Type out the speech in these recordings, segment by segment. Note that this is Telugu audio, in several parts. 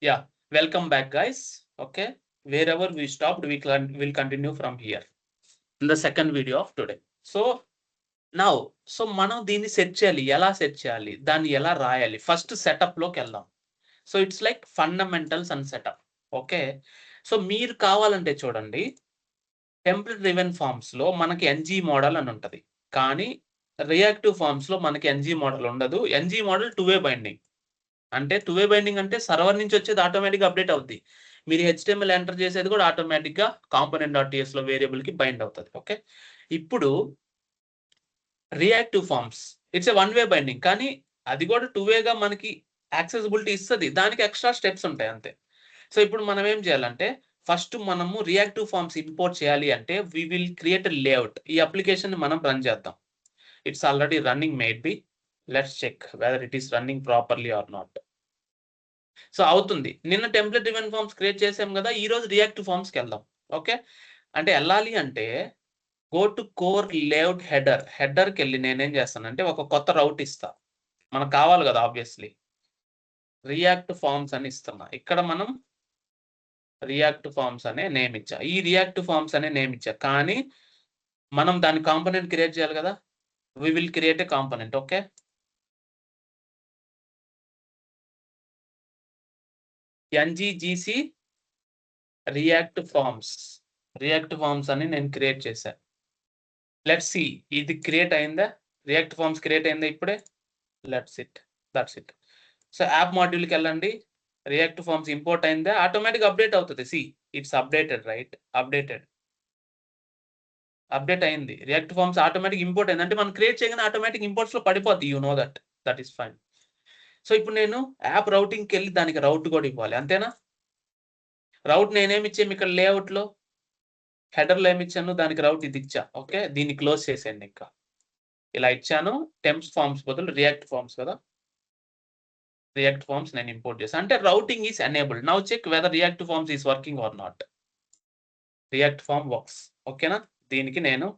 Yeah, welcome back, guys. Okay, wherever we stopped, will continue from here in the second video of today. So మనం దీన్ని సెట్ చేయాలి. ఎలా సెట్ చేయాలి, దాన్ని ఎలా రాయాలి, ఫస్ట్ సెటప్ లోకి వెళ్దాం. So it's like fundamentals and setup. Okay, so మీరు కావాలంటే చూడండి, టెంప్లెట్ డ్రివెన్ ఫార్మ్స్ లో మనకి ఎన్జీ మోడల్ అని ఉంటది, కానీ రియాక్టివ్ ఫార్మ్స్ లో మనకి ఎన్జీ మోడల్ ఉండదు. NG model two way binding. అంటే టూ వే బైండింగ్ అంటే సర్వర్ నుంచి వచ్చేది ఆటోమేటిక్గా అప్డేట్ అవుద్ది. మీరు HTML ఎంటర్ చేసేది కూడా ఆటోమేటిక్గా component.ts లో వేరియబుల్ కి బైండ్ అవుతుంది. ఓకే, ఇప్పుడు reactive forms it's a one way binding, కానీ అది కూడా టూ వేగా మనకి యాక్సెసిబిలిటీ ఇస్తుంది. దానికి ఎక్స్ట్రా స్టెప్స్ ఉంటాయి అంతే. సో ఇప్పుడు మనం ఏం చేయాలంటే, ఫస్ట్ మనము రియాక్టివ్ ఫార్మ్స్ ఇంపోర్ట్ చేయాలి అంటే we will create a layout. ఈ అప్లికేషన్ మనం రన్ చేద్దాం. It's already running, maybe. Let's check whether it is running properly or not. So అవుతుంది. నిన్న టెంప్లెట్ డ్రివెన్ ఫార్మ్స్ క్రియేట్ చేసాం కదా, ఈ రోజు రియాక్టివ్ ఫార్మ్స్కి వెళ్దాం. ఓకే, అంటే వెళ్ళాలి అంటే గో టు కోర్ లేఅవుట్ హెడర్కి వెళ్ళి నేనేం చేస్తానంటే ఒక కొత్త రౌట్ ఇస్తా. మనకు కావాలి కదా ఆబ్వియస్లీ, రియాక్ట్ ఫార్మ్స్ అని ఇస్తున్నా. ఇక్కడ మనం రియాక్ట్ ఫార్మ్స్ అనే నేమ్ ఇచ్చా. ఈ రియాక్ట్ ఫార్మ్స్ అనే నేమ్ ఇచ్చా, కానీ మనం దాని కాంపోనెంట్ క్రియేట్ చేయాలి కదా. We will create a component. Okay, ngGC react forms అని నేను క్రియేట్ చేశాను. లెట్స్ సి, ఇది క్రియేట్ అయిందా? రియాక్ట్ ఫార్మ్స్ క్రియేట్ అయిందా ఇప్పుడే? That's it. సో యాప్ మాడ్యూల్కి వెళ్ళండి, రియాక్ట్ ఫార్మ్స్ ఇంపోర్ట్ అయిందా? ఆటోమేటిక్ అప్డేట్ అవుతుంది. See, it's updated, right? Update అయింది. రియాక్ట్ ఫార్మ్స్ ఆటోమేటిక్ ఇంపోర్ట్ అయింది అంటే మనం క్రియేట్ చేయగానే ఆటోమేటిక్ ఇంపోర్ట్స్ లో పడిపోద్ది. You know that is fine. So ఇప్పుడు నేను యాప్ రౌటింగ్కి వెళ్ళి దానికి రౌట్ కూడా ఇవ్వాలి, అంతేనా? రౌట్ నేనేమి ఇచ్చాము ఇక్కడ లేఅవుట్ లో, హెడర్లో ఏమి ఇచ్చాను, దానికి రౌట్ ఇది ఇచ్చా. ఓకే, దీన్ని క్లోజ్ చేసేయండి. ఇంకా ఇలా ఇచ్చాను. టెంప్స్ ఫార్మ్స్ బదులు రియాక్ట్ ఫార్మ్స్ కదా, రియాక్ట్ ఫార్మ్స్ నేను ఇంపోర్ట్ చేశాను. అంటే routing is enabled. Now check whether react forms is working or not. React form works. ఓకేనా, దీనికి నేను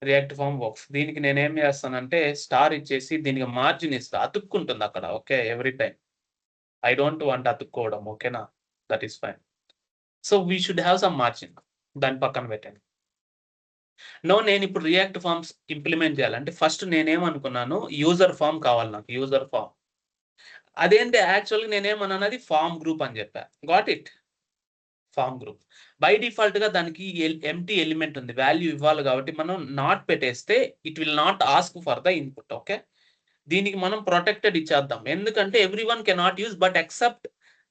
రియాక్ట్ ఫార్మ్ వర్క్స్, దీనికి నేను ఏం చేస్తానంటే స్టార్ ఇచ్చేసి దీనికి మార్జిన్ ఇస్తా. అతుక్కుంటుంది అక్కడ. Okay, every time I don't want అతుక్కోవడం. ఓకేనా, that is fine. So we should have some margin. దాని పక్కన పెట్టండి. నేను ఇప్పుడు రియాక్ట్ ఫార్మ్స్ ఇంప్లిమెంట్ చేయాలంటే ఫస్ట్ నేనేమనుకున్నాను, యూజర్ ఫామ్ కావాలి నాకు. యూజర్ ఫామ్ అదేంటి, యాక్చువల్గా నేనేమన్నది ఫామ్ గ్రూప్ అని చెప్పా. Got it, form group. By default గా దానికి ఎంటీ ఎలిమెంట్ ఉంది, వాల్యూ ఇవ్వాలి కాబట్టి మనం నాట్ పెట్టేస్తే it will not ask for the input. Okay, దీనికి మనం ప్రొటెక్టెడ్ ఇచ్చేద్దాం. ఎందుకంటే every one cannot use but except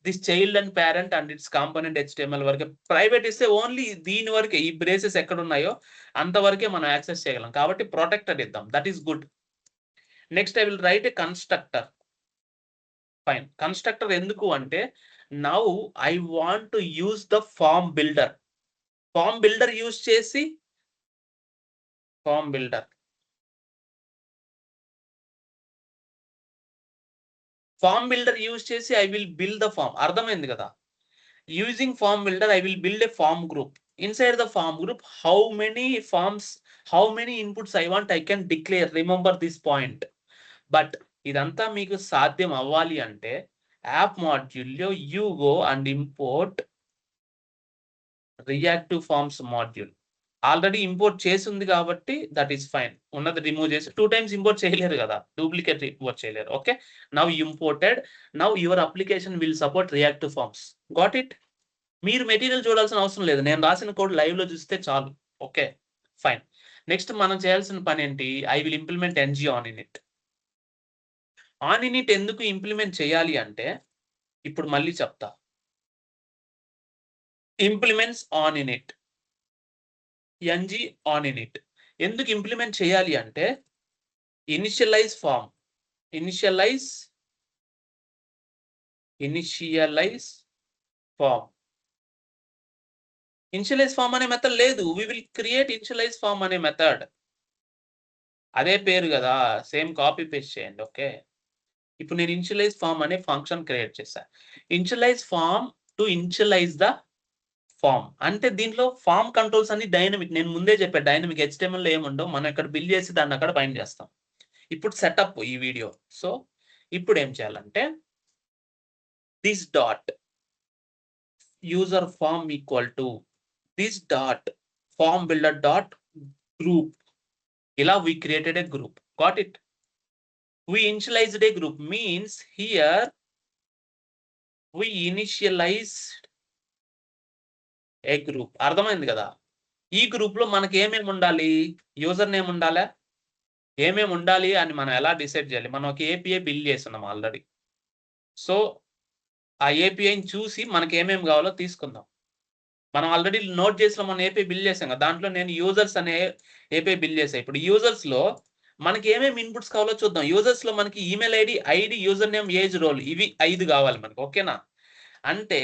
this child and parent and it's component HTML వరకే. ప్రైవేట్ ఇస్తే ఓన్లీ దీని వరకే, ఈ బ్రేసెస్ ఎక్కడ ఉన్నాయో అంతవరకే మనం యాక్సెస్ చేయగలం. కాబట్టి ప్రొటెక్టెడ్ ఇద్దాం. That is good. Next I will write a constructor. Fine. Constructor ఎందుకు అంటే now I want to use the form builder. Form builder use చేసి I will build the form. అర్థమైంది కదా? Using form builder, I will build a form group. Inside the form group, how many forms, how many inputs I want, I can declare. Remember this point. But ఇదంతా మీకు సాధ్యం అవ్వాలి అంటే యాప్ మాడ్యూల్లో you go and import reactive forms module. Already import చేసి ఉంది కాబట్టి దట్ ఈస్ ఫైన్. ఉన్నది రిమూవ్ చేసి 2 times ఇంపోర్ట్ చేయలేరు కదా, డూప్లికేట్ ఇంపోర్ట్ చేయలేరు. Okay, now imported. Now your application will support reactive forms. Got it? మీరు మెటీరియల్ చూడాల్సిన అవసరం లేదు, నేను రాసిన కోడ్ లైవ్ లో చూస్తే చాలు. Okay, fine. నెక్స్ట్ మనం చేయాల్సిన పని ఏంటి? I will implement ng on init. On init ఎందుకు ఇంప్లిమెంట్ చేయాలి అంటే ఇప్పుడు మళ్ళీ చెప్తా. Implements on init, ng on init. ఎందుకు ఇంప్లిమెంట్ చేయాలి అంటే initialize form, initialize form. Initialize form అనే మెథడ్ లేదు. We will create initialize form అనే మెథడ్. అదే పేరు కదా, సేమ్ కాపీ పేస్ట్ చేయండి. ఓకే, ఇప్పుడు నేను ఇనిషియలైజ్ ఫామ్ అనే ఫంక్షన్ క్రియేట్ చేశా. Initialize form to initialize the form అంటే దీంట్లో ఫామ్ కంట్రోల్స్ అన్ని డైనమిక్. నేను ముందే చెప్పా, డైనమిక్ HTML లో ఏముండవు, మనం ఇక్కడ బిల్డ్ చేసి దాన్ని అక్కడ బైండ్ చేస్తాం. ఇప్పుడు సెటప్ ఈ వీడియో. సో ఇప్పుడు ఏం చేయాలంటే this dot user form equal to this dot form builder dot group. Ila we created a group. Got it? We initialized a group means here we initialized a group. అర్థమైంది కదా? ఈ గ్రూప్ లో మనకి ఏమేమి ఉండాలి? యూజర్ నేమ్ ఉండాలా? ఏమేమి ఉండాలి అని మనం ఎలా డిసైడ్ చేయాలి? మనం ఒక ఏపీఐ బిల్డ్ చేస్తున్నాం ఆల్రెడీ. సో ఆ ఏపీఐని చూసి మనకి ఏమేమి కావాలో తీసుకుందాం. మనం ఆల్రెడీ నోట్ చేసిన మనం ఏపీఐ బిల్డ్ చేసాం కదా, దాంట్లో నేను యూజర్స్ అనే ఏపీఐ బిల్డ్ చేసాను. ఇప్పుడు యూజర్స్ లో మనకి ఏమేమి ఇన్పుట్స్ కావాలో చూద్దాం. యూజర్స్ లో మనకి email ID, user name, age, role, ఇవి 5 కావాలి మనకి. ఓకేనా? అంటే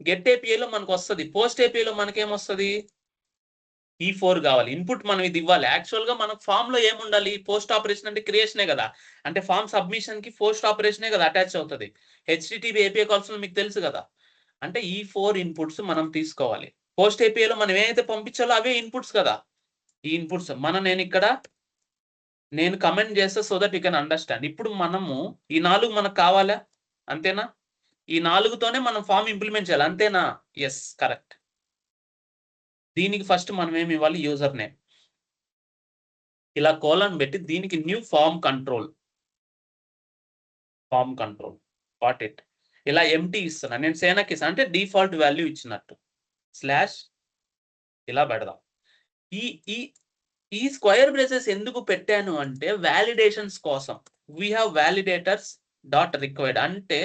గెట్ ఏపీఐలో మనకు వస్తుంది. పోస్ట్ ఏపీఐలో మనకేమొస్తుంది? ఈ 4 కావాలి. ఇన్పుట్ మనం ఇది ఇవ్వాలి. యాక్చువల్ గా మనకు ఫామ్ లో ఏముండాలి? పోస్ట్ ఆపరేషన్ అంటే క్రియేషనే కదా. అంటే ఫామ్ సబ్మిషన్ కి పోస్ట్ ఆపరేషనే కదా అటాచ్ అవుతుంది. హెచ్టిటిపి ఏపీఐ కాల్స్ మీకు తెలుసు కదా. అంటే ఈ 4 ఇన్పుట్స్ మనం తీసుకోవాలి. పోస్ట్ ఏపీఐలో మనం ఏదైతే పంపించాలో అవే ఇన్పుట్స్ కదా. ఈ ఇన్పుట్స్ నేను కమెంట్ చేస్తా so that you can understand. ఇప్పుడు మనము ఈ 4 మనకు కావాలా? అంతేనా? ఈ 4తోనే మనం ఫామ్ ఇంప్లిమెంట్ చేయాలి. అంతేనా? Yes, correct. దీనికి ఫస్ట్ మనం ఏమి ఇవ్వాలి? User name. ఇలా కోలన్ పెట్టి దీనికి new form control. What it ఇలా ఎంటీ ఇస్తున్నా నేను. సేనకి అంటే డిఫాల్ట్ వాల్యూ ఇచ్చినట్టు స్లాష్ ఇలా పెడదాం. ఈ స్క్వేర్ బ్రేసెస్ ఎందుకు పెట్టాను అంటే వ్యాలిడేషన్స్ కోసం. We have validators dot required అంటే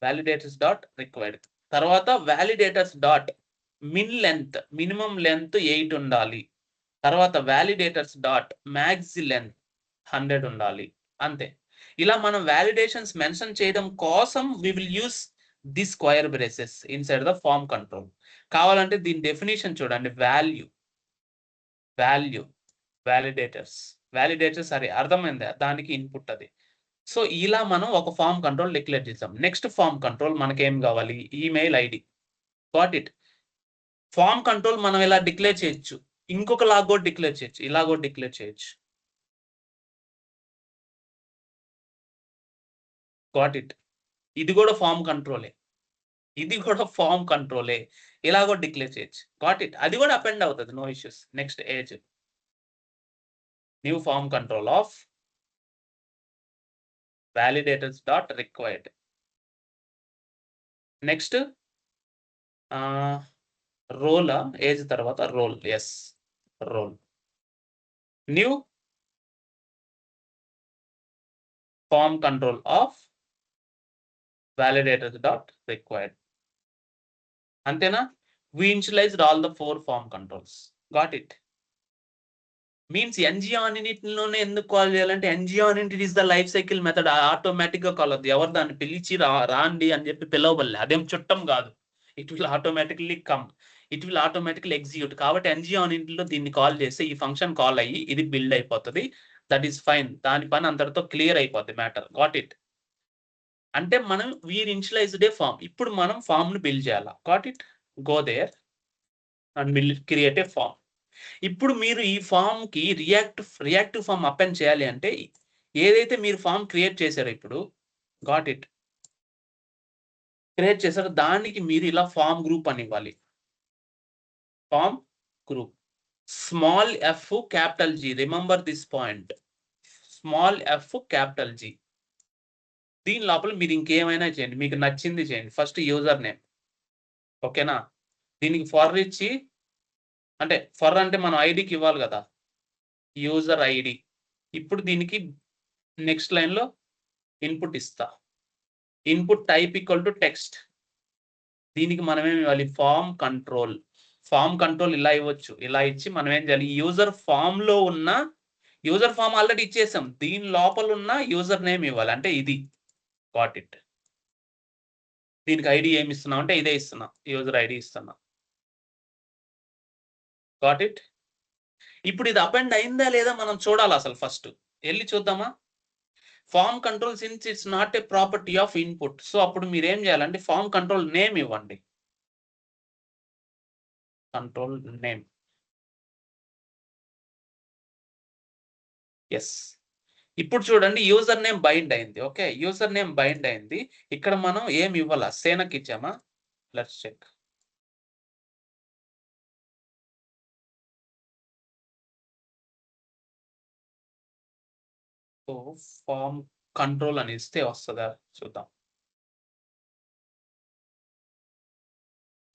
వ్యాలిడేటర్స్ డాట్ రిక్వైర్డ్ తర్వాత వ్యాలిడేటర్స్ డాట్ మినిమం లెంత్ 8 ఉండాలి. తర్వాత వ్యాలిడేటర్స్ డాట్ మ్యాక్స్ లెంత్ 100 ఉండాలి. అంతే. ఇలా మనం వ్యాలిడేషన్స్ మెన్షన్ చేయడం కోసం we will use the square braces inside the form control. కావాలంటే దీని డెఫినేషన్ చూడండి. వ్యాలిడేటర్స్ సరే అర్థమైంది, దానికి ఇన్పుట్ అది. సో ఇలా మనం ఒక ఫామ్ కంట్రోల్ డిక్లేర్ చేసాం. నెక్స్ట్ ఫామ్ కంట్రోల్ మనకేం కావాలి? Email ID. Got it. Form control మనం ఇలా డిక్లేర్ చేయొచ్చు. ఇంకొక లాగ్ కూడా డిక్లేర్ చేయొచ్చు. ఇలా కూడా డిక్లేర్ చేయొచ్చు. Got it. ఇది కూడా ఫామ్ కంట్రోలే. ఇలా కూడా డిక్లేర్ చేయొచ్చు. Got it. అది కూడా అపెండ్ అవుతుంది. No issues. Next age. New form control of validators dot required. Next role. Age తర్వాత role. Yes, role. New form control of validators dot required. అంతేనా? we initialized all the 4 form controls. Got it? Means NG on it లోనే ఎందుకు కాల్ చేయాలంటే NG on it is the life cycle method. Automatic గా కాల్ అవుతుంది. ఎవరు దాన్ని పిలిచి రాండి అని చెప్పి పిలవబడలే. అదేం చుట్టం కాదు. It will automatically come. It will automatically execute. కాబట్టి ఎన్జీ ఆన్ ఇట్ లో దీన్ని కాల్ చేస్తే ఈ ఫంక్షన్ కాల్ అయ్యి ఇది బిల్డ్ అయిపోతుంది. That is fine. దాని పని అంతటితో క్లియర్ అయిపోద్ది మ్యాటర్. Got it. అంటే మనం వీర్ ఇనిషియలైజ్డ్ ఏ ఫామ్. ఇప్పుడు మనం ఫామ్ ను బిల్డ్ చేయాలా. Got it. Go there and will create a form. ఇప్పుడు మీరు ఈ ఫామ్ కి రియాక్టివ్ ఫామ్ అపెండ్ చేయాలి అంటే ఏదైతే మీరు ఫామ్ క్రియేట్ చేశారో ఇప్పుడు గాట్ ఇట్ క్రియేట్ చేశారో దానికి మీరు ఇలా ఫామ్ గ్రూప్ అని ఇవ్వాలి. Form group small F capital G. Remember this point. Small F capital G. దీని లోపల మీరు ఇంకేమైనా చేయండి, మీకు నచ్చింది చేయండి. First user name. ఓకేనా? దీనికి ఫర్ ఇచ్చి అంటే ఫర్ అంటే మనం ఐడికి ఇవ్వాలి కదా. User ID. ఇప్పుడు దీనికి నెక్స్ట్ లైన్ లో ఇన్పుట్ ఇస్తా. Input type equal to text. దీనికి మనం ఏమి ఇవ్వాలి? Form control. ఫామ్ కంట్రోల్ ఇలా ఇవ్వచ్చు. ఇలా ఇచ్చి మనం ఏం చేయాలి? యూజర్ ఫామ్ లో ఉన్న యూజర్ ఫామ్ ఆల్రెడీ ఇచ్చేసాం. దీని లోపల ఉన్న యూజర్ నేమ్ ఇవ్వాలి. అంటే ఇది. Got it. దీనికి ఐడి ఏమి ఇస్తున్నాం అంటే ఇదే ఇస్తున్నా. యూజర్ ఐడి ఇస్తున్నా. Got it. ఇప్పుడు ఇది అపెండ్ అయిందా లేదా మనం చూడాలి. అసలు ఫస్ట్ వెళ్ళి చూద్దామా? Form control since it's not a property of input. So అప్పుడు మీరు ఏం చేయాలంటే ఫామ్ కంట్రోల్ నేమ్ ఇవ్వండి. Control name. ఎస్. ఇప్పుడు చూడండి యూజర్ నేమ్ బైండ్ అయింది. ఓకే. యూజర్ నేమ్ బైండ్ అయింది. ఇక్కడ మనం ఏమి ఇవ్వాల? సేనకి ఇచ్చామా? Let's check. So form control అని ఇస్తే వస్తదా? చూద్దాం.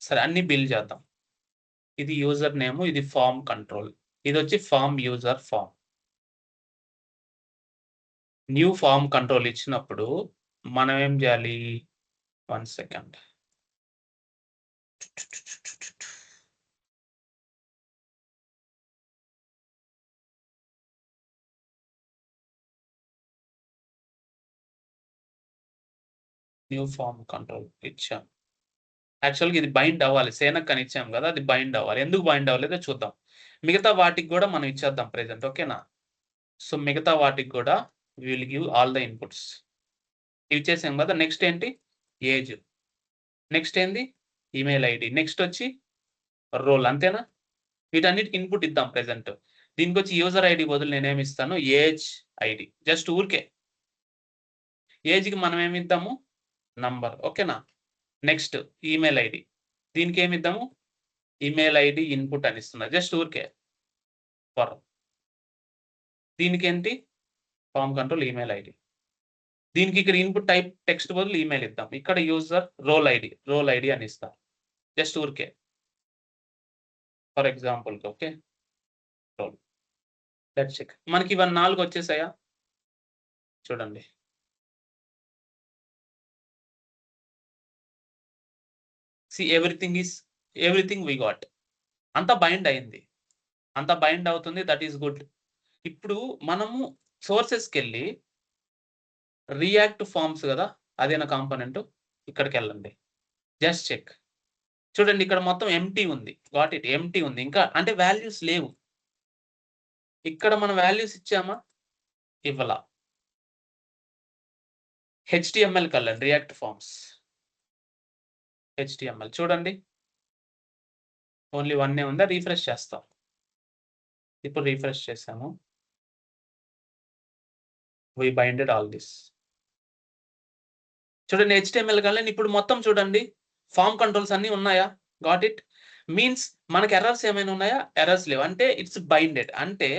సరే అన్ని బిల్ చేద్దాం. ఇది యూజర్ నేమ్, ఇది ఫార్మ్ కంట్రోల్. ఇది వచ్చి form user form. New form control ఇచ్చినప్పుడు మనం ఏం చేయాలి? 1 సెకండ్. న్యూ ఫార్మ్ కంట్రోల్ ఇచ్చాం. యాక్చువల్‌గా ఇది బైండ్ అవ్వాలి. సేనక్ అని ఇచ్చాం కదా! అది బైండ్ అవ్వాలి. ఎందుకు బైండ్ అవ్వలేదో చూద్దాం. మిగతా వాటికి కూడా మనం ఇచ్చేద్దాం ప్రెజెంట్. ఓకేనా? సో మిగతా వాటికి కూడా we will give all the inputs. ఇచ్చేసాం కదా! నెక్స్ట్ ఏంటి? ఏజ్. నెక్స్ట్ ఏంది? Email ID. నెక్స్ట్ వచ్చి రోల్ అంతేనా? వీటన్నిటికి ఇన్‌పుట్ ఇద్దాం ప్రెజెంట్. దీనికొచ్చి యూజర్ ఐడీ బదులు నేనేమి ఇస్తాను? Age ID. జస్ట్ ఊరికే. ఏజ్‌కి మనం ఏమి ఇద్దాము? నంబర్. ఓకేనా? Next email ID. దీనికి ఏమి ఇద్దాము? ఈమెయిల్ ఐడీ ఇన్‌పుట్ అని ఇస్తున్నా. జస్ట్ ఊరికే. ఫర్. దీనికేంటి? Form control email ID. దీనికి ఇక్కడ ఇన్‌పుట్ టైప్ టెక్స్ట్ బదులు ఈమెయిల్ ఇద్దాం. ఇక్కడ యూజర్ రోల్ ఐడీ అని ఇస్తా. జస్ట్ ఊరికే. ఫర్ ఎగ్జాంపుల్‌కి ఓకే. రోల్. Let's check. మనకి ఇవన్నీ 4 వచ్చేసాయా? చూడండి. See everything we got. అంతా బైండ్ అయింది. అంతా బైండ్ అవుతుంది. That is good. ఇప్పుడు మనము సోర్సెస్‌కెళ్ళి రియాక్ట్ ఫార్మ్స్ గదా! అదేనా కాంపోనెంట్? ఇక్కడికెళ్ళండి. Just check. చూడండి ఇక్కడ మొత్తం ఎంప్టీ ఉంది. Got it. ఎంప్టీ ఉంది. ఇంకా అంటే వాల్యూస్ లేవు. ఇక్కడ మనం వాల్యూస్ ఇచ్చామా? ఇవ్వల. హెచ్‌టీఎంఎల్‌కెళ్ళండి. React forms. హెచ్‌టీఎంఎల్ చూడండి. ఓన్లీ 1 ఉందా? రిఫ్రెష్ చేస్తాం. ఇప్పుడు రిఫ్రెష్ చేసాము. We binded all this. చూడండి హెచ్‌టీఎంఎల్‌కెళ్ళండి. ఇప్పుడు మొత్తం చూడండి. ఫార్మ్ కంట్రోల్స్ అన్నీ ఉన్నాయా? Got it. మీన్స్ మనకి ఎర్రర్స్ ఏమైనా ఉన్నాయా? ఎర్రర్స్ లేవు. అంటే ఇట్స్ బైండెడ్. అంటే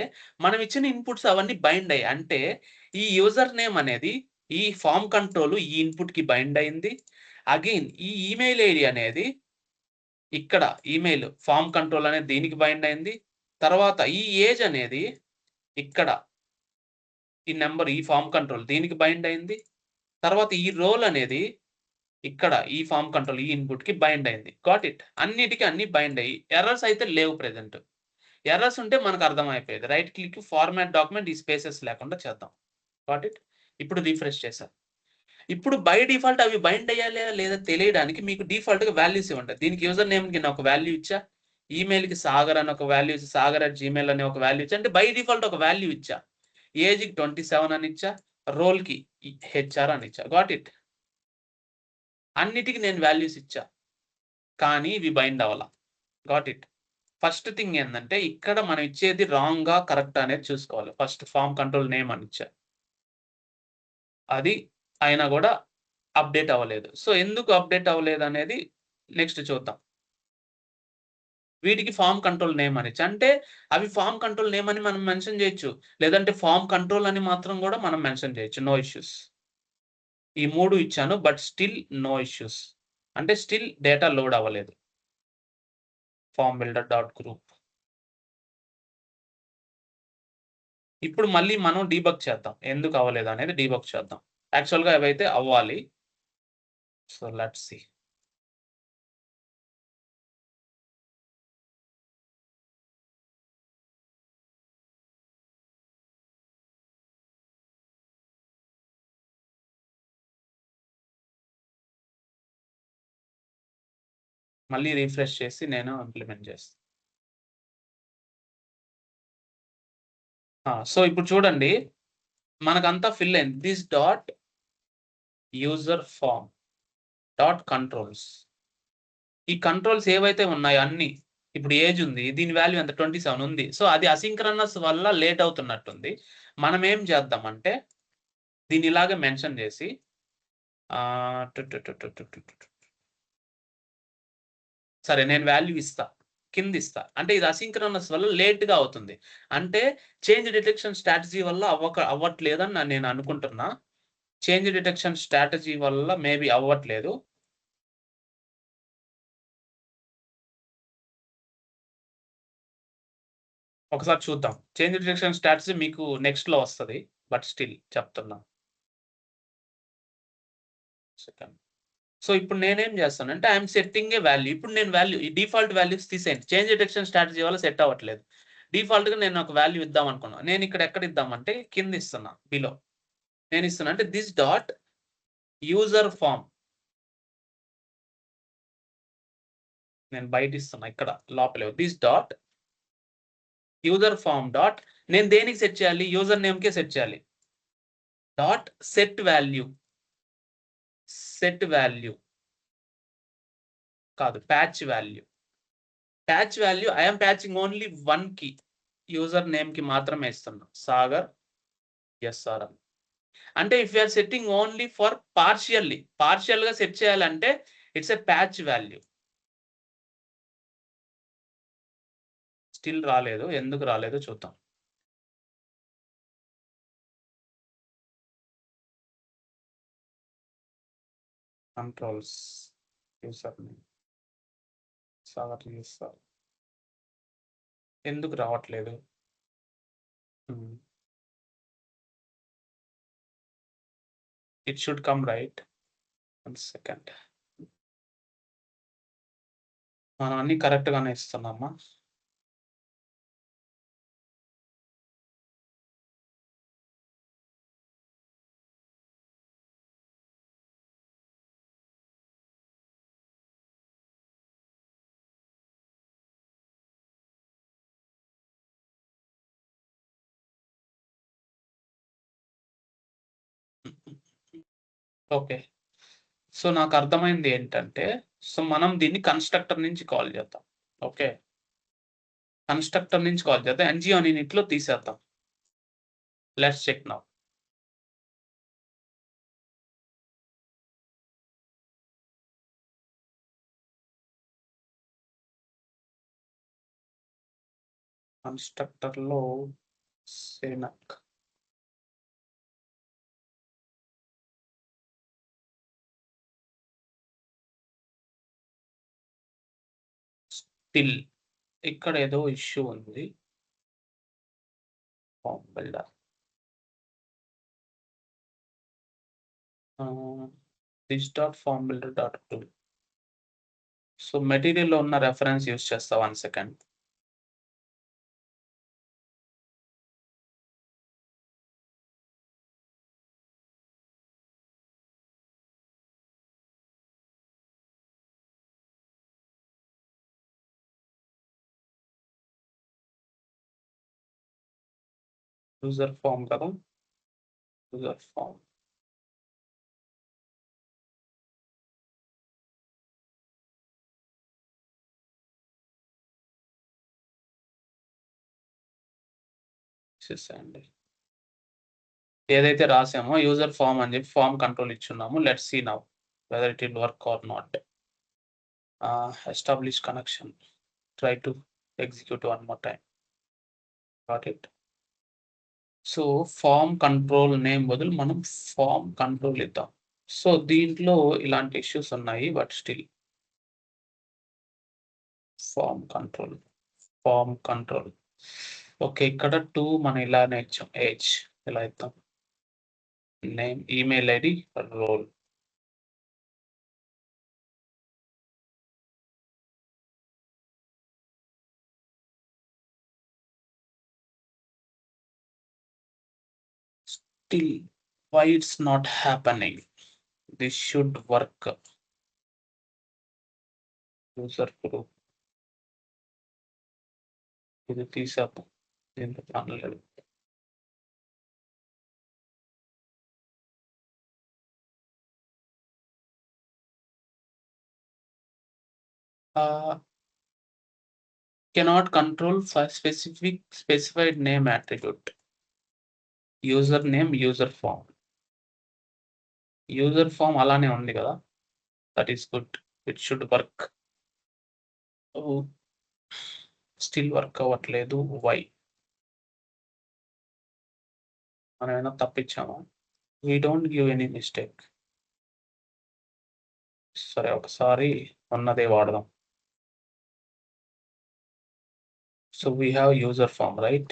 మనం ఇచ్చిన ఇన్‌పుట్స్ అవన్నీ బైండ్ అయ్యాయి. అంటే ఈ యూజర్ నేమ్ అనేది ఈ ఫార్మ్ కంట్రోల్ ఈ ఇన్‌పుట్‌కి బైండ్ అయింది. అగైన్ ఈ ఈమెయిల్ ఐడీ అనేది ఇక్కడ ఈమెయిల్ ఫార్మ్ కంట్రోల్ అనేది దీనికి బైండ్ అయింది. తర్వాత ఈ ఏజ్ అనేది ఇక్కడ ఈ నంబర్ ఈ ఫార్మ్ కంట్రోల్ దీనికి బైండ్ అయింది. తర్వాత ఈ రోల్ అనేది ఇక్కడ ఈ ఫార్మ్ కంట్రోల్ ఈ ఇన్‌పుట్‌కి బైండ్ అయింది. Got it. అన్నిటికి అన్ని బైండ్ అయ్యి ఎర్రర్స్ అయితే లేవు ప్రెజెంట్. ఎర్రర్స్ ఉంటే మనకు అర్థమైపోయేది. రైట్ క్లిక్ ఫార్మాట్ డాక్యుమెంట్ ఈ స్పేసెస్ లేకుండా చేద్దాం. Got it. ఇప్పుడు రిఫ్రెష్ చేశా. ఇప్పుడు బై డిఫాల్ట్ అవి బైండ్ అయ్యాయా లేదా తెలియడానికి మీకు డిఫాల్ట్‌గా వాల్యూస్ ఇవ్వండి. దీనికి యూజర్ నేమ్‌కి నేను ఒక వాల్యూ ఇచ్చా. ఈమెయిల్‌కి సాగర్ అని ఒక వాల్యూ ఇచ్చా. సాగర్@gmail అనే ఒక వాల్యూ ఇచ్చా. అంటే బై డిఫాల్ట్ ఒక వాల్యూ ఇచ్చా. ఏజ్‌కి 27 అని ఇచ్చా. రోల్‌కి హెచ్‌ఆర్ అని ఇచ్చా. Got it. అన్నిటికి నేను వాల్యూస్ ఇచ్చా. కానీ ఇవి బైండ్ అవ్వల. Got it. ఫస్ట్ థింగ్ ఏందంటే ఇక్కడ మనం ఇచ్చేది రాంగా, కరెక్టా అనేది చూసుకోవాలి. ఫస్ట్ ఫార్మ్ కంట్రోల్ నేమ్ అని ఇచ్చా. అది అయినా గూడా అప్‌డేట్ అవ్వలేదు. సో, ఎందుకు అప్‌డేట్ అవ్వలేదనేది నెక్స్ట్ చూద్దాం. వీటికి ఫార్మ్ కంట్రోల్ నేమ్ అని ఇచ్చా. అంటే అవి ఫార్మ్ కంట్రోల్ నేమ్ అని మనం మెన్షన్ చేయొచ్చు. లేదంటే ఫార్మ్ కంట్రోల్ అని మాత్రం గూడా మనం మెన్షన్ చేయొచ్చు. No issues. ఈ 3 ఇచ్చాను. But still no issues. అంటే స్టిల్ డేటా లోడ్ అవ్వలేదు. Form builder dot group. ఇప్పుడు మళ్ళీ మనం డీబగ్ చేద్దాం. ఎందుకు అవ్వలేదనేది డీబగ్ చేద్దాం. యాక్చువల్‌గా అవైతే అవ్వాలి. So, let's see. మళ్ళీ రిఫ్రెష్ చేసి నేను ఇంప్లిమెంట్ చేస్తా. సో, ఇప్పుడు చూడండి మనకంతా ఫిల్ అయింది. This dot user form dot controls. ఈ కంట్రోల్స్ ఏవైతే ఉన్నాయో అన్నీ ఇప్పుడు ఏజ్ ఉంది, దీని వాల్యూ ఎంత 27 ఉంది. సో అది అసింక్రనస్ వల్ల లేట్ అవుతున్నట్టుంది. మనం ఏం చేద్దామంటే దీన్ని ఇలాగే మెన్షన్ చేసి సరే నేను వాల్యూ ఇస్తా, కింద ఇస్తా. అంటే ఇది అసింక్రనస్ వల్ల లేట్‌గా అవుతుంది. అంటే చేంజ్ డిటెక్షన్ స్ట్రాటజీ వల్ల అవ్వట్లేదని నేను అనుకుంటున్నా. చేంజ్ డిటెక్షన్ స్ట్రాటజీ వల్ల మేబీ అవ్వట్లేదు. ఒకసారి చూద్దాం. చేంజ్ డిటెక్షన్ స్ట్రాటజీ మీకు నెక్స్ట్‌లో వస్తది. బట్ స్టిల్ చెప్తున్నా. సెకండ్. సో ఇప్పుడు నేనేం చేస్తానంటే ఐయామ్ సెట్టింగ్ ఏ వాల్యూ. ఇప్పుడు నేను ఈ డిఫాల్ట్ వాల్యూస్ తీసేయండి. చేంజ్ డిటెక్షన్ స్ట్రాటజీ వల్ల సెట్ అవ్వట్లేదు. డిఫాల్ట్‌గా నేను ఒక వాల్యూ ఇద్దాం అనుకున్నా. నేను ఇక్కడ ఎక్కడ ఇద్దామంటే కింద ఇస్తున్నా బిలో. నేను ఇస్తున్నా అంటే థిస్ డాట్ యూజర్ ఫార్మ్. నేను బయట ఇస్తున్నా ఇక్కడ లోపలే. This dot user form dot నేను దేనికి సెట్ చేయాలి? యూజర్ నేమ్‌కే సెట్ చేయాలి. Dot set value. Set value కాదు, patch value. Patch value I am patching only 1 key. User నేమ్‌కి మాత్రమే ఇస్తున్నా. సాగర్ ఎస్ఆర్ఎం. అంటే if you are setting only for పార్షియల్‌గా సెట్ చేయాలంటే it's a patch value. Still రాలేదు. ఎందుకు రాలేదో చూద్దాం. Controls user name Sagar SR. ఎందుకు రావట్లేదు? It should come right. 1 second. మనం అన్ని కరెక్ట్ గానే ఇస్తున్నామా? ఓకే. సో నాకు అర్థమైంది ఏంటంటే, సో మనం దీన్ని కన్‌స్ట్రక్టర్ నుంచి కాల్ చేద్దాం. ఓకే. కన్‌స్ట్రక్టర్ నుంచి కాల్ చేద్దాం. ఎన్‌జిఓ ఇనిట్‌లో తీసేద్దాం. Let's check now. కన్‌స్ట్రక్టర్‌లో సేనక్. స్టిల్ ఇక్కడ ఏదో ఇష్యూ ఉంది. Form builder. This dot form builder dot tool. So మెటీరియల్‌లో ఉన్న రిఫరెన్స్ యూజ్ చేస్తా 1 సెకండ్. యూజర్ ఫార్మ్ కదా! User form. చేసేయండి. ఏదైతే రాసామో యూజర్ ఫార్మ్ అని చెప్పి ఫార్మ్ కంట్రోల్ ఇచ్చున్నాము. Let's see now whether it will work or not. Establish connection. Try to execute one more time. Got it. So form control name బదులు మనం ఫార్మ్ కంట్రోల్ ఇద్దాం. సో దీంట్లో ఇలాంటి ఇష్యూస్ ఉన్నాయి. But still form control. Form control. Okay. ఇక్కడ 2 మనం ఇలానే ఇచ్చాం. ఏజ్ ఇలా ఇద్దాం. Name, email ID, role. Still, why it's not happening? This should work. User group. ఇది తీసేద్దాం. దీంట్లో పని లేదు. cannot control for specified name attribute. Username, user form. User form అలానే ఉంది కదా, that is good, it should work. Still work అవ్వట్లేదు, why? మనం ఏమైనా తప్పించామా? we don't give any mistake. సరే ఒకసారి ఉన్నదే వాడదాం. So we have user form, right?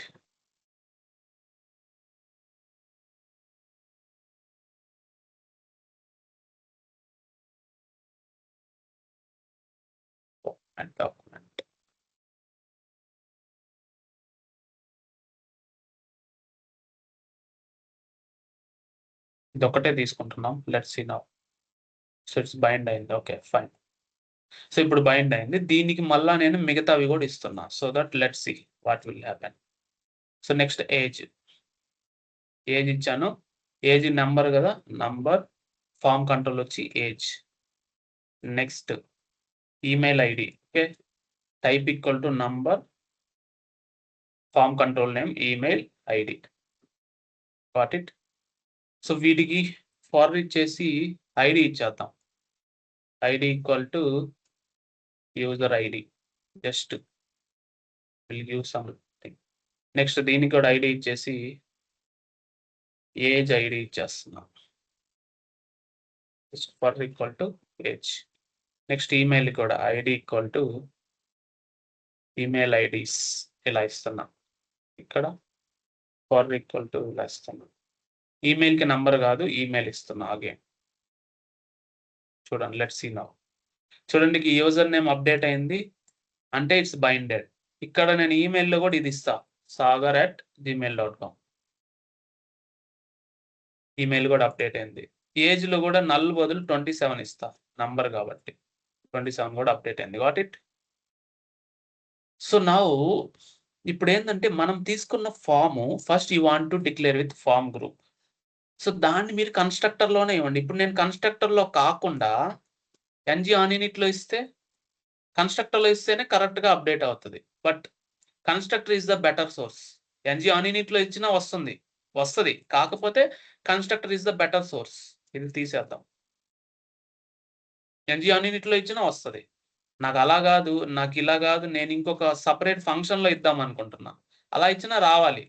And document. ఇది ఒకటే తీసుకుంటున్నాం. Let's see now. So it's bind అయింది. Okay fine. సో ఇప్పుడు బైండ్ అయింది. దీనికి మళ్ళా నేను మిగతావి కూడా ఇస్తున్నా. So that let's see what will happen. So next age. Age ఇచ్చాను. ఏజ్ నెంబర్ కదా, నంబర్. ఫామ్ కంట్రోల్ వచ్చి age. Next email ID. Okay, type equal to number, form control name, email ID. Got it. So వీటికి ఫార్వర్డ్ చేసి ఐడి ఇచ్చేద్దాం. ID equal to user ID. Just will give something. Next దీనికి కూడా ఐడి ఇచ్చేసి ఏజ్ ఐడి ఇచ్చేస్తున్నాం. For equal to age. Next email కూడా ID equal to email IDs ఇలా ఇస్తున్నాం. ఇక్కడ ఫర్ ఈక్వల్ టు ఇలా ఇస్తున్నాం. ఈమెయిల్కి నంబర్ కాదు, ఈమెయిల్ ఇస్తున్నా. అగైన్ చూడండి, లెట్స్ సీ నౌ. చూడండి, యూజర్ నేమ్ అప్డేట్ అయింది అంటే ఇట్స్ బైండెడ్. ఇక్కడ నేను ఈమెయిల్లో కూడా ఇది ఇస్తా, sagar@gmail.com. ఈమెయిల్ కూడా అప్డేట్ అయింది. ఏజ్లో కూడా నల్ బదులు 27 ఇస్తా, నంబర్ కాబట్టి 27 కూడా అప్డేట్ అయింది. Got it. సో నౌ ఇప్పుడు ఏంటంటే మనం తీసుకున్న form first you want to declare with form group. So దాన్ని మీరు కన్స్ట్రక్టర్లోనే ఇవ్వండి. ఇప్పుడు నేను కన్స్ట్రక్టర్లో కాకుండా NG ఆన్ ఇన్నిట్లో ఇస్తే, కన్స్ట్రక్టర్లో ఇస్తేనే కరెక్ట్గా అప్డేట్ అవుతుంది. But constructor is the better source. NG on ఇన్నిట్లో ఇచ్చినా వస్తుంది, కాకపోతే constructor is the better source. ఇది తీసేద్దాం. NG ఆన్ ఇన్నిట్లో ఇచ్చినా వస్తుంది. నాకు అలా కాదు, నాకు ఇలా కాదు, నేను ఇంకొక సపరేట్ ఫంక్షన్లో ఇద్దాం అనుకుంటున్నా, అలా ఇచ్చినా రావాలి.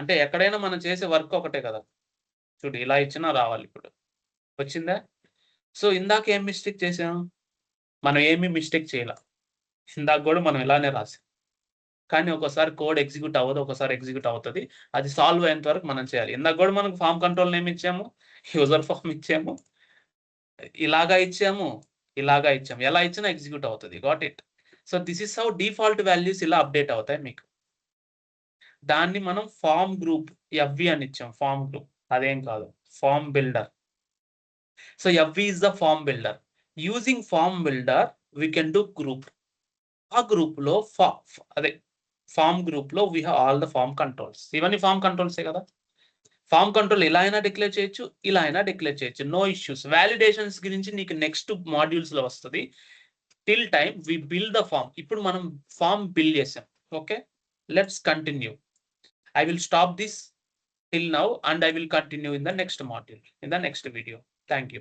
అంటే ఎక్కడైనా మనం చేసే వర్క్ ఒకటే కదా. చూడు, ఇలా ఇచ్చినా రావాలి. ఇప్పుడు వచ్చిందా? సో ఇందాక ఏం మిస్టేక్ చేసాం? మనం ఏమీ మిస్టేక్ చేయాల. ఇందాక కూడా మనం ఇలానే రాసాం. కానీ ఒకసారి కోడ్ ఎగ్జిక్యూట్ అవ్వదు, ఒకసారి ఎగ్జిక్యూట్ అవుతుంది. అది సాల్వ్ అయ్యేంత వరకు మనం చేయాలి. ఇందాక కూడా మనకు ఫామ్ కంట్రోల్ నేమ్ ఇచ్చాము, యూజర్ ఫామ్ ఇచ్చాము, ఇలాగా ఇచ్చాము, ఇలాగా ఇచ్చాము. ఎలా ఇచ్చినా ఎగ్జిక్యూట్ అవుతుంది. Got it. So this is how default values ఇలా అప్డేట్ అవుతాయి మీకు. దాన్ని మనం ఫామ్ గ్రూప్ FV అని ఇచ్చాం. ఫామ్ గ్రూప్ అదేం కాదు, form builder. So FV is the form builder. Using form builder, we can do group. ఆ గ్రూప్ లో ఫామ్ గ్రూప్ లో we have all the form controls. ఇవన్నీ ఫామ్ కంట్రోల్సే కదా. ఫామ్ కంట్రోల్ ఇలా అయినా డిక్లేర్ చేయొచ్చు, ఇలా అయినా డిక్లేర్ చేయొచ్చు. No issues. వ్యాలిడేషన్స్ గురించి నీకు నెక్స్ట్ మాడ్యూల్స్ లో వస్తుంది. Till time we build the form. ఇప్పుడు మనం ఫామ్ బిల్డ్ చేసాం. Okay, let's continue. I will stop this till now and I will continue in the next module, in the next video. Thank you.